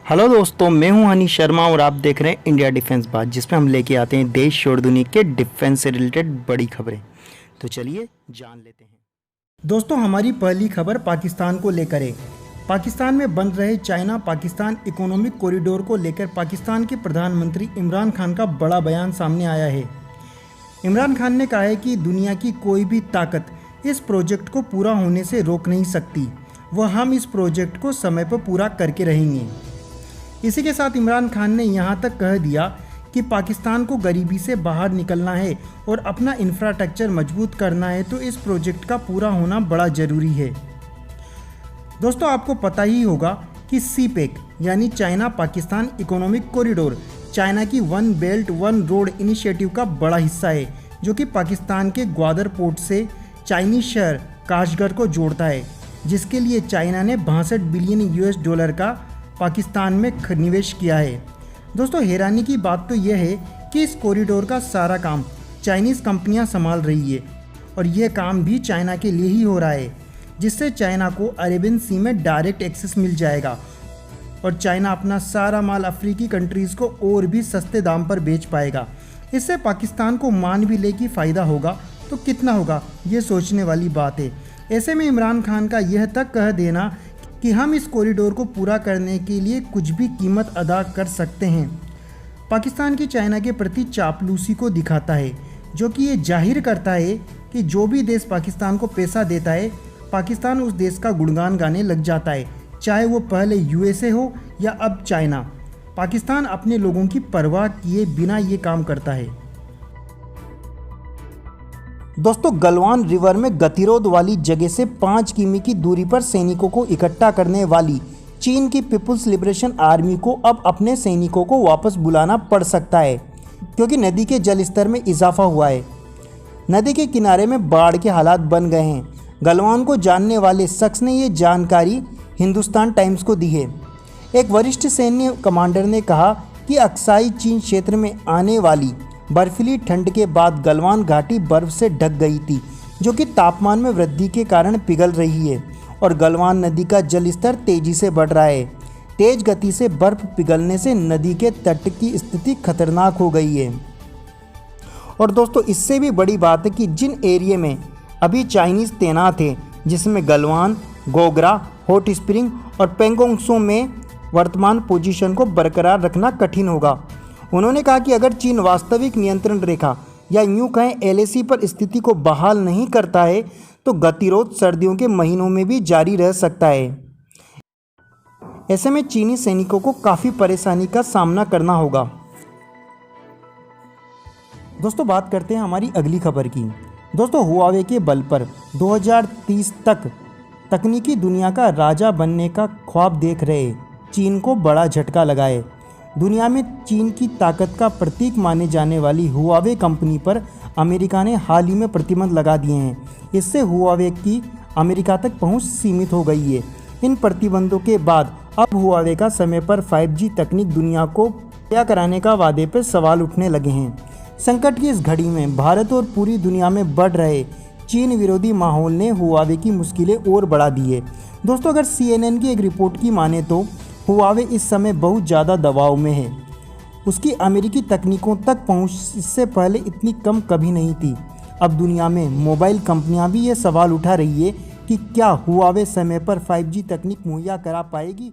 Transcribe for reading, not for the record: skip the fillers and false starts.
Hello दोस्तों, मैं हूं हनी शर्मा और आप देख रहे हैं इंडिया डिफेंस बात, जिसमें हम लेके आते हैं देश और दुनिया के डिफेंस से रिलेटेड बड़ी खबरें। तो चलिए जान लेते हैं। दोस्तों, हमारी पहली खबर पाकिस्तान को लेकर है। पाकिस्तान में बन रहे चाइना पाकिस्तान इकोनॉमिक कॉरिडोर को लेकर पाकिस्तान के प्रधानमंत्री इमरान खान का बड़ा बयान सामने आया है। इमरान खान ने कहा है कि दुनिया की कोई भी ताकत इस प्रोजेक्ट को पूरा होने से रोक नहीं सकती, वह हम इस प्रोजेक्ट को समय पर पूरा करके रहेंगे। इसी के साथ इमरान खान ने यहाँ तक कह दिया कि पाकिस्तान को गरीबी से बाहर निकलना है और अपना इंफ्रास्ट्रक्चर मजबूत करना है, तो इस प्रोजेक्ट का पूरा होना बड़ा ज़रूरी है। दोस्तों, आपको पता ही होगा कि सीपेक यानी China Pakistan economic corridor China की one belt one road initiative का बड़ा हिस्सा है, जो कि पाकिस्तान के ग्वादर पोर्ट से चाइनीज शहर काशगर को जोड़ता है, जिसके लिए चाइना ने 62 बिलियन US डॉलर का पाकिस्तान में निवेश किया है। दोस्तों, हैरानी की बात तो यह है कि इस कॉरिडोर का सारा काम चाइनीज़ कंपनियां संभाल रही है और यह काम भी चाइना के लिए ही हो रहा है, जिससे चाइना को अरेबियन सी में डायरेक्ट एक्सेस मिल जाएगा और चाइना अपना सारा माल अफ्रीकी कंट्रीज़ को और भी सस्ते दाम पर बेच पाएगा। इससे पाकिस्तान को मान भी ले कि फ़ायदा होगा तो कितना होगा, ये सोचने वाली बात है। ऐसे में इमरान खान का यह तक कह देना कि हम इस कॉरिडोर को पूरा करने के लिए कुछ भी कीमत अदा कर सकते हैं, पाकिस्तान की चाइना के प्रति चापलूसी को दिखाता है, जो कि ये जाहिर करता है कि जो भी देश पाकिस्तान को पैसा देता है, पाकिस्तान उस देश का गुणगान गाने लग जाता है, चाहे वो पहले USA हो या अब चाइना। पाकिस्तान अपने लोगों की परवाह किए बिना ये काम करता है। दोस्तों, गलवान रिवर में गतिरोध वाली जगह से 5 किमी की दूरी पर सैनिकों को इकट्ठा करने वाली चीन की पीपुल्स लिबरेशन आर्मी को अब अपने सैनिकों को वापस बुलाना पड़ सकता है, क्योंकि नदी के जल स्तर में इजाफा हुआ है। नदी के किनारे में बाढ़ के हालात बन गए हैं। गलवान को जानने वाले शख्स ने ये जानकारी हिंदुस्तान टाइम्स को दी है। एक वरिष्ठ सैन्य कमांडर ने कहा कि अक्साई चीन क्षेत्र में आने वाली बर्फीली ठंड के बाद गलवान घाटी बर्फ से ढक गई थी, जो कि तापमान में वृद्धि के कारण पिघल रही है और गलवान नदी का जल स्तर तेजी से बढ़ रहा है। तेज गति से बर्फ पिघलने से नदी के तट की स्थिति खतरनाक हो गई है। और दोस्तों, इससे भी बड़ी बात है कि जिन एरिया में अभी चाइनीज़ तैनात थे, जिसमें गलवान, गोगरा, हॉट स्प्रिंग और पेंगोंग त्सो में वर्तमान पोजीशन को बरकरार रखना कठिन होगा। उन्होंने कहा कि अगर चीन वास्तविक नियंत्रण रेखा या यूं कहें LAC पर स्थिति को बहाल नहीं करता है, तो गतिरोध सर्दियों के महीनों में भी जारी रह सकता है। ऐसे में चीनी सैनिकों को काफ़ी परेशानी का सामना करना होगा। दोस्तों, बात करते हैं हमारी अगली खबर की। दोस्तों, हुआवे के बल पर 2030 तक तकनीकी दुनिया का राजा बनने का ख्वाब देख रहे चीन को बड़ा झटका लगा है। दुनिया में चीन की ताकत का प्रतीक माने जाने वाली हुआवे कंपनी पर अमेरिका ने हाल ही में प्रतिबंध लगा दिए हैं। इससे हुआवे की अमेरिका तक पहुंच सीमित हो गई है। इन प्रतिबंधों के बाद अब हुआवे का समय पर 5G तकनीक दुनिया को मुहैया कराने का वादे पर सवाल उठने लगे हैं। संकट की इस घड़ी में भारत और पूरी दुनिया में बढ़ रहे चीन विरोधी माहौल ने हुआवे की मुश्किलें और बढ़ा दी है। दोस्तों, अगर CNN की एक रिपोर्ट की माने तो हुआवे इस समय बहुत ज़्यादा दबाव में है। उसकी अमेरिकी तकनीकों तक पहुंच इससे पहले इतनी कम कभी नहीं थी। अब दुनिया में मोबाइल कंपनियां भी ये सवाल उठा रही है कि क्या हुआवे समय पर 5G तकनीक मुहैया करा पाएगी